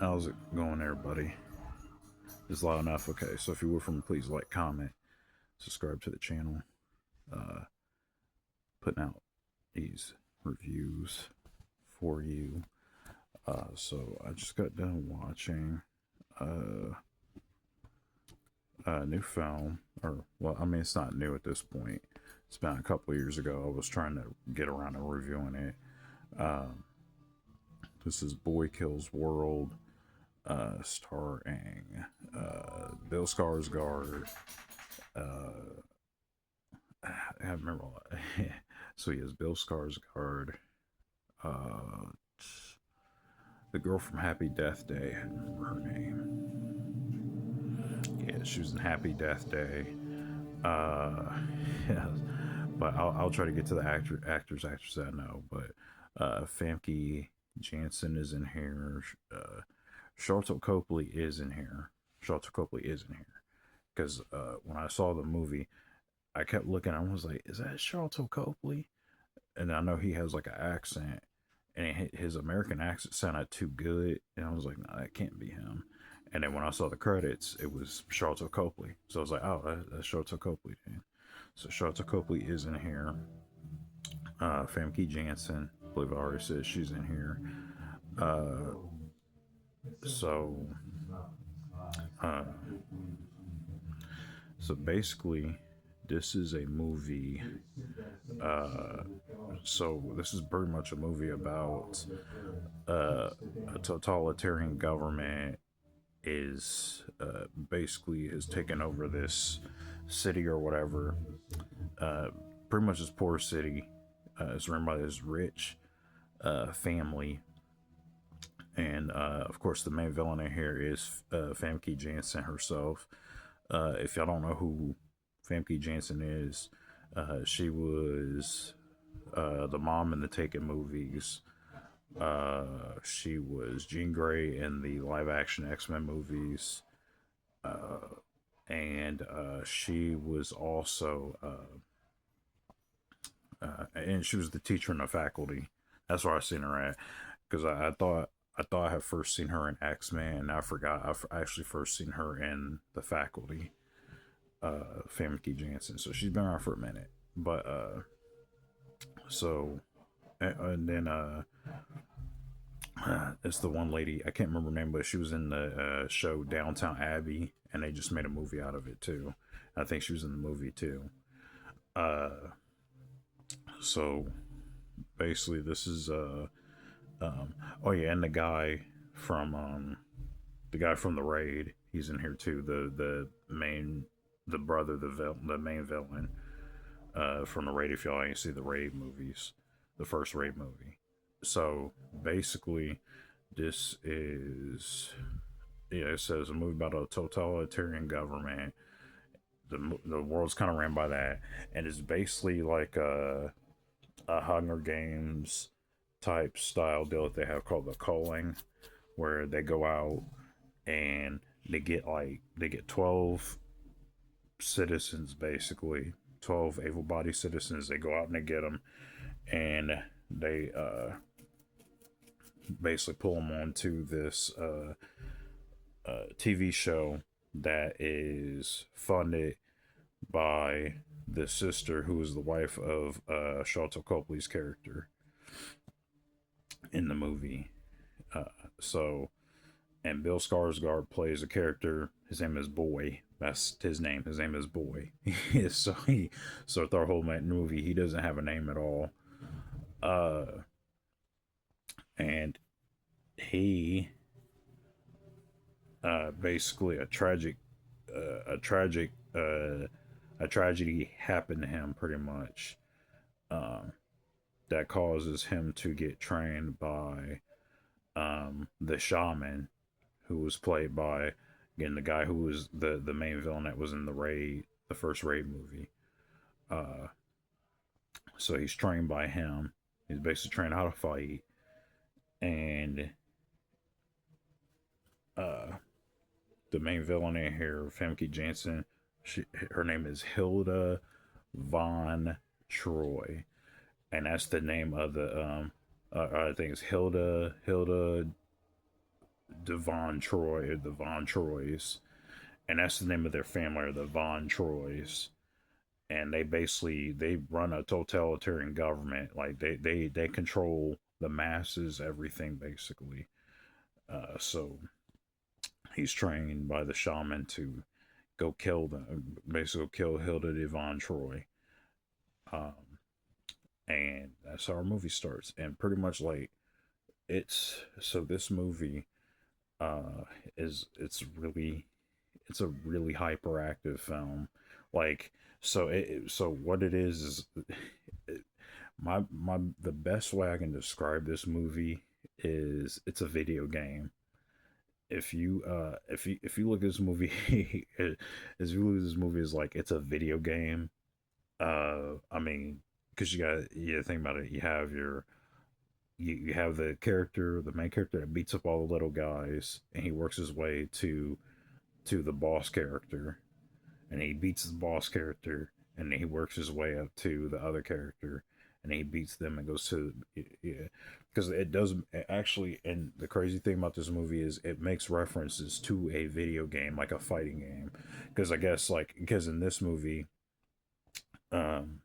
How's it going, everybody? Is loud enough? Okay, so if you would from please like, comment, subscribe to the channel. Uh, Putting out these reviews for you. So I just got done watching uh, a new film, or well, I mean it's not new at this point. It's been a couple of years ago. I was trying to get around to reviewing it. Um, this is Boy Kills World, starring Bill Skarsgård, uh, I remember all that. So he has Bill Skarsgård, uh, the girl from Happy Death Day. I don't remember her name. Yeah, she was in Happy Death Day. Uh, yeah, but I'll try to get to the actors that I know. But Famke Janssen is in here. Charlotte Copley is in here. Charlotte Copley is in here because when I saw the movie, I kept looking. I was like, "Is that Charlotte Copley?" And I know he has like an accent, and his American accent sounded too good, and I was like, "No, that can't be him." And then when I saw the credits, it was Charlotte Copley, so I was like, "Oh, that's Charlotte Copley." Then. So Charlotte Copley is in here. Famke Janssen, I believe I already said she's in here. Uh, so, uh, so basically, this is a movie. Uh, so this is pretty much a movie about uh, a totalitarian government is basically has taken over this city or whatever. Uh, Pretty much this poor city. It's run by this rich family, and of course the main villain in here is Famke Janssen herself. If y'all don't know who Famke Janssen is, she was the mom in the Taken movies. She was Jean Grey in the live action X Men movies. And she was also, and she was the teacher in the faculty. That's where I seen her at, because I thought I had first seen her in X Men, and I forgot I actually first seen her in the faculty. Famke Janssen. So she's been around for a minute, but so and then it's the one lady I can't remember her name, but she was in the show Downtown Abbey, and they just made a movie out of it too. I think she was in the movie too. Uh, so basically, this is oh yeah, and the guy from the raid, he's in here too. The brother, the main villain from the raid. If y'all ain't see the raid movies, the first raid movie. So basically, this is yeah, it says a movie about a totalitarian government. The world's kind of ran by that, and it's basically like a Hunger Games type style deal that they have called the culling, where they go out and they get 12 citizens, basically 12 able-bodied citizens. They go out and they get them, and they basically pull them onto this TV show that is funded by the sister who is the wife of Charlotte Copley's character in the movie. Uh, so, and Bill Skarsgård plays a character. His name is Boy. That's his name. His name is Boy. So through the whole movie, he doesn't have a name at all. Uh, and he basically a tragic a tragedy happened to him pretty much, um, that causes him to get trained by the shaman, who was played by again the guy who was the main villain that was in the first raid movie. uh so he's trained by him. He's basically trained how to fight. And uh the main villain in here, Famke Janssen, her name is Hilda von Troy, and that's the name of the I think it's Hilda Devon Troy, or the Von Troys, and that's the name of their family, or the Von Troys. And they run a totalitarian government. Like they control the masses, everything basically. So he's trained by the shaman to go kill them, basically kill Hilda Devon Troy. Um, and that's how our movie starts. And pretty much like it's so this movie is it's a really hyperactive film. Like so what it is it, my the best way I can describe this movie is it's a video game. If you look at this movie as you look at this movie is like it's a video game. I mean, because you think about it, you have the main character that beats up all the little guys, and he works his way to the boss character, and he beats the boss character, and he works his way up to the other character, and he beats them and goes to yeah, because it does actually. And the crazy thing about this movie is it makes references to a video game, like a fighting game, because I guess like because in this movie, um,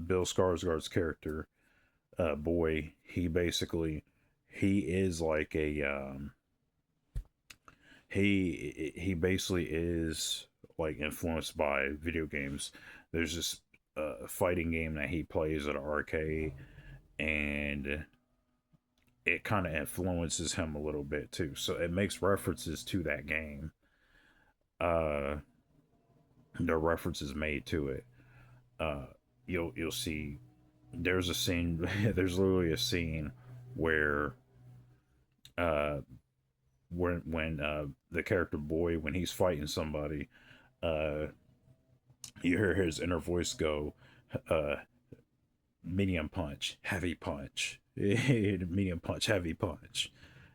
Bill Skarsgård's character, boy, he is like a he basically is like influenced by video games. There's this fighting game that he plays at an arcade, and it kind of influences him a little bit too. So it makes references to that game. Uh, the references made to it. Uh, you'll see. There's a scene. There's literally a scene where uh when the character boy when he's fighting somebody, uh you hear his inner voice go, uh medium punch, heavy punch, medium punch, heavy punch,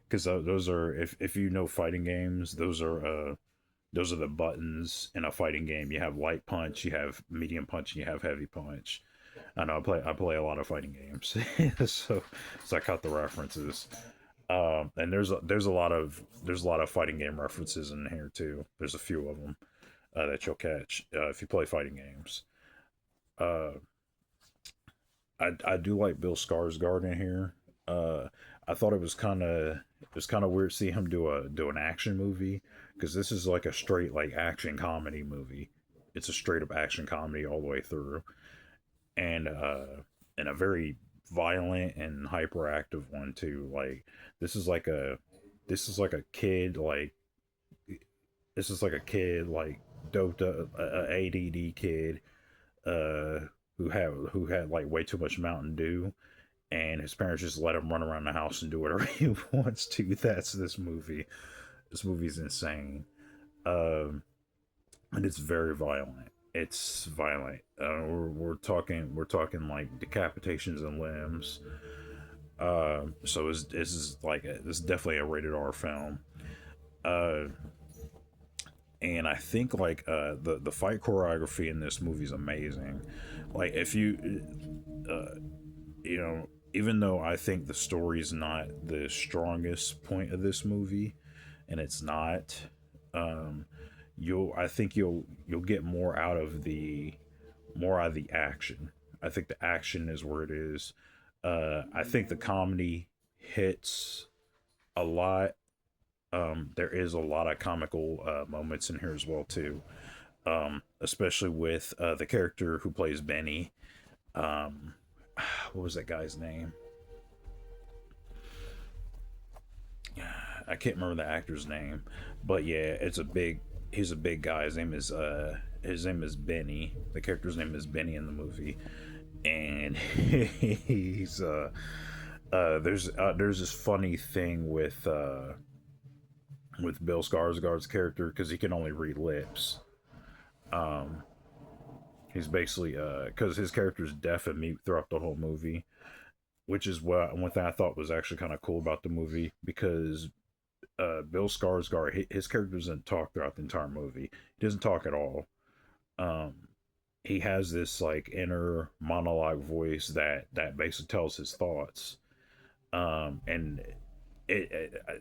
because those are if you know fighting games, those are the buttons in a fighting game. You have light punch, you have medium punch, and you have heavy punch. I know I play a lot of fighting games, so I caught the references. And there's a lot of fighting game references in here too. There's a few of them that you'll catch if you play fighting games. Uh, I do like Bill Skarsgård in here. I thought it was kind of weird to see him do an action movie, because this is like a straight like action comedy movie. It's a straight up action comedy all the way through, and a very violent and hyperactive one too. Like this is like a this is like a kid like this is like a kid like doped up, a ADD kid uh who had like way too much Mountain Dew, and his parents just let him run around the house and do whatever he wants to. That's this movie. This movie's insane. Um, and it's very violent. It's violent. We're talking like decapitations and limbs. So this is like this is definitely a rated R film. Uh, and I think like the fight choreography in this movie is amazing. Like if you you know, even though I think the story's not the strongest point of this movie, and it's not, um, you'll get more out of the action. I think the action is where it is. I think the comedy hits a lot. There is a lot of comical moments in here as well too. Especially with the character who plays Benny. Um, what was that guy's name? I can't remember the actor's name, but yeah, it's a big. He's a big guy. His name is Benny. The character's name is Benny in the movie, and he's there's this funny thing with Bill Skarsgård's character, because he can only read lips. Um, he's basically because his character's deaf and mute throughout the whole movie, which is what one thing I thought was actually kind of cool about the movie, because Bill Skarsgård, his character doesn't talk throughout the entire movie. He doesn't talk at all. Um, he has this like inner monologue voice that basically tells his thoughts. And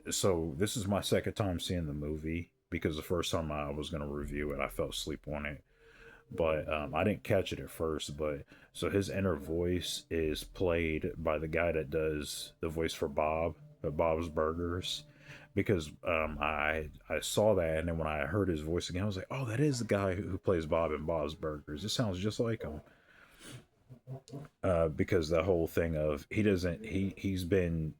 So this is my second time seeing the movie because the first time I was going to review it, I fell asleep on it. But I didn't catch it at first. But so his inner voice is played by the guy that does the voice for Bob at Bob's Burgers. Because I saw that, and then when I heard his voice again, I was like, oh, that is the guy who plays Bob in Bob's Burgers. It sounds just like him. Because the whole thing of he doesn't he's been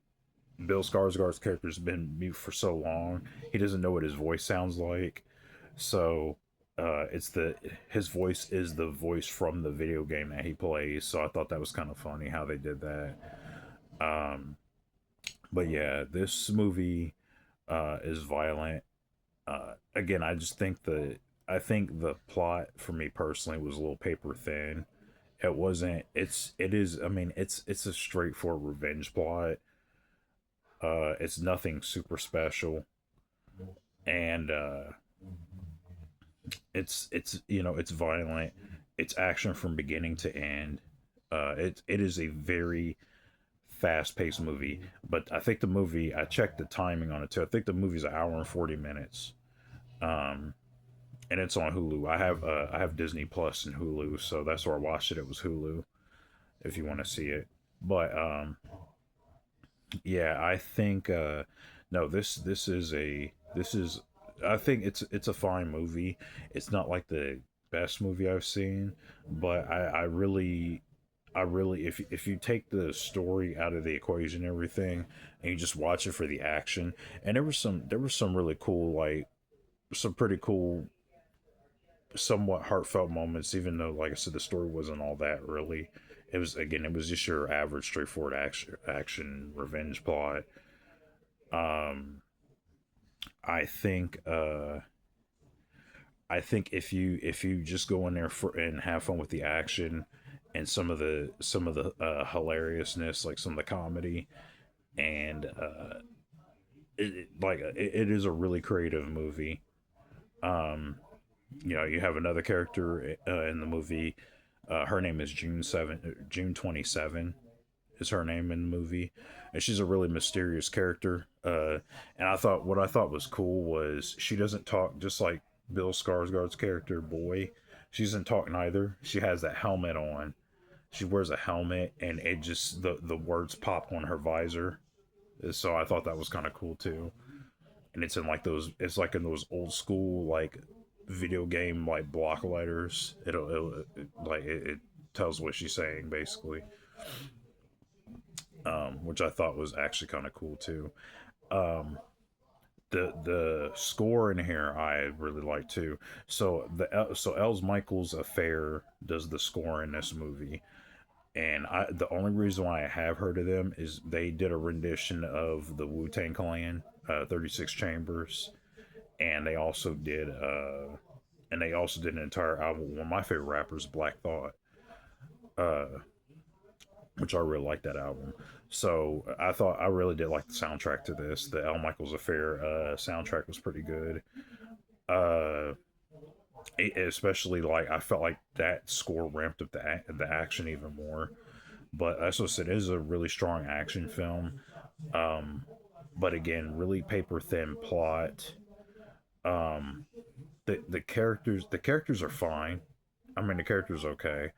Bill Skarsgård's character's been mute for so long, he doesn't know what his voice sounds like. So it's the his voice is the voice from the video game that he plays. So I thought that was kind of funny how they did that. Um, but yeah, this movie is violent. Again, I think the plot for me personally was a little paper thin. It wasn't. It is. I mean, it's a straightforward revenge plot. It's nothing super special, and it's it's violent. It's action from beginning to end. It is a very fast paced movie. But I think the movie, I checked the timing on it too. I think the movie's an hour and 40 minutes. Um, and it's on Hulu. I have Disney Plus and Hulu, so that's where I watched it. It was Hulu if you want to see it. But yeah, I think no, this is a this is I think it's a fine movie. It's not like the best movie I've seen, but I really if you take the story out of the equation and everything and you just watch it for the action, and there was some really cool, like some pretty cool, somewhat heartfelt moments, even though, like I said, the story wasn't all that really. It was, again, it was just your average straightforward action revenge plot. um I think if you just go in there for and have fun with the action and some of the hilariousness, like some of the comedy, and it is a really creative movie. um you have another character in the movie. Her name is June 27 is her name in the movie, and she's a really mysterious character. And what I thought was cool was she doesn't talk just like Bill Skarsgård's character Boy. She doesn't talk neither. She has that helmet on. She wears a helmet, and it just the words pop on her visor. So I thought that was kind of cool too. And it's in like those. It's like in those old school like video game like block letters. It tells what she's saying basically, which I thought was actually kind of cool too. Um, the score in here I really like too. So Els Michaels Affair does the score in this movie, and the only reason why I have heard of them is they did a rendition of the Wu Tang Clan, 36 Chambers, and they also did an entire album. One of my favorite rappers, Black Thought, uh, which I really like that album. So I really did like the soundtrack to this. The El Michaels Affair soundtrack was pretty good. Uh, Especially like I felt like that score ramped up the action even more. But as I said, it is a really strong action film. Um, but again, really paper thin plot. Um, the characters are fine. I mean, the characters okay.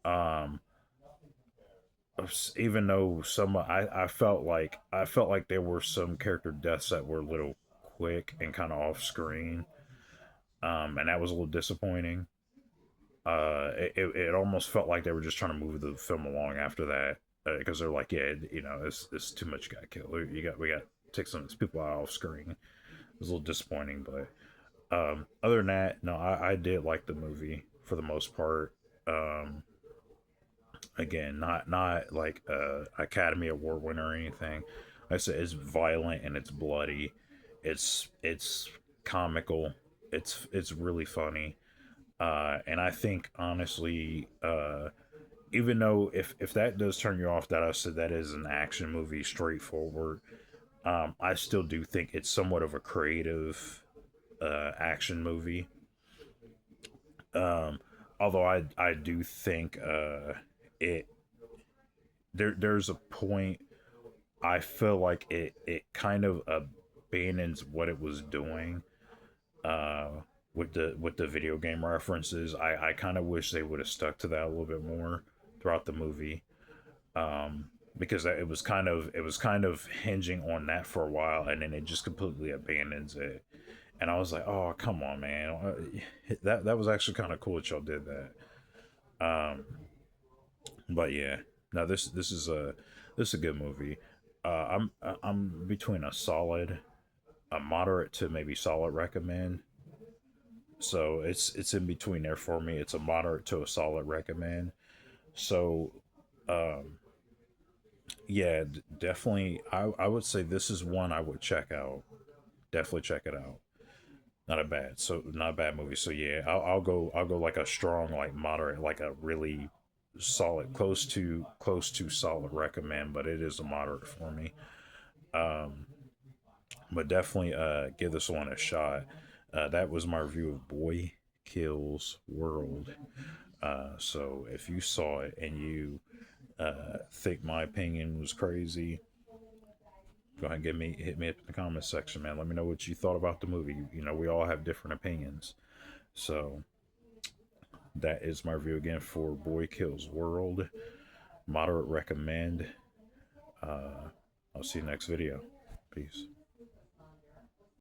Um, Even though I felt like there were some character deaths that were a little quick and kind of off screen, and that was a little disappointing. It almost felt like they were just trying to move the film along after that, because they're like, yeah, it's too much got killed. We got to take some of these people out off screen. It was a little disappointing, but other than that, no, I did like the movie for the most part. Um, Again, not like Academy Award winner or anything. Like I said, it's violent and it's bloody. It's comical. It's really funny. And I think honestly, even though if that does turn you off, that I said that is an action movie, straightforward. I still do think it's somewhat of a creative action movie. Um, Although I do think it there's a point I feel like it kind of abandons what it was doing uh with the video game references. I kind of wish they would have stuck to that a little bit more throughout the movie. Because it was kind of hinging on that for a while, and then it just completely abandons it. And I was like, oh, come on, man. That was actually kind of cool that y'all did that. Um, but yeah, no, this is a good movie. I'm between a moderate to maybe solid recommend. So it's in between there for me. It's a moderate to a solid recommend. So um, yeah, definitely. I would say this is one I would check out. Definitely check it out. Not a bad movie. So yeah, I'll go like a strong, like moderate, like a really solid, close to solid recommend, but it is a moderate for me. Um, but definitely give this one a shot. That was my review of Boy Kills World. So if you saw it and you think my opinion was crazy, go ahead and hit me up in the comments section, man. Let me know what you thought about the movie. You know, we all have different opinions. So that is my review again for Boy Kills World. Moderate recommend. I'll see you next video. Peace.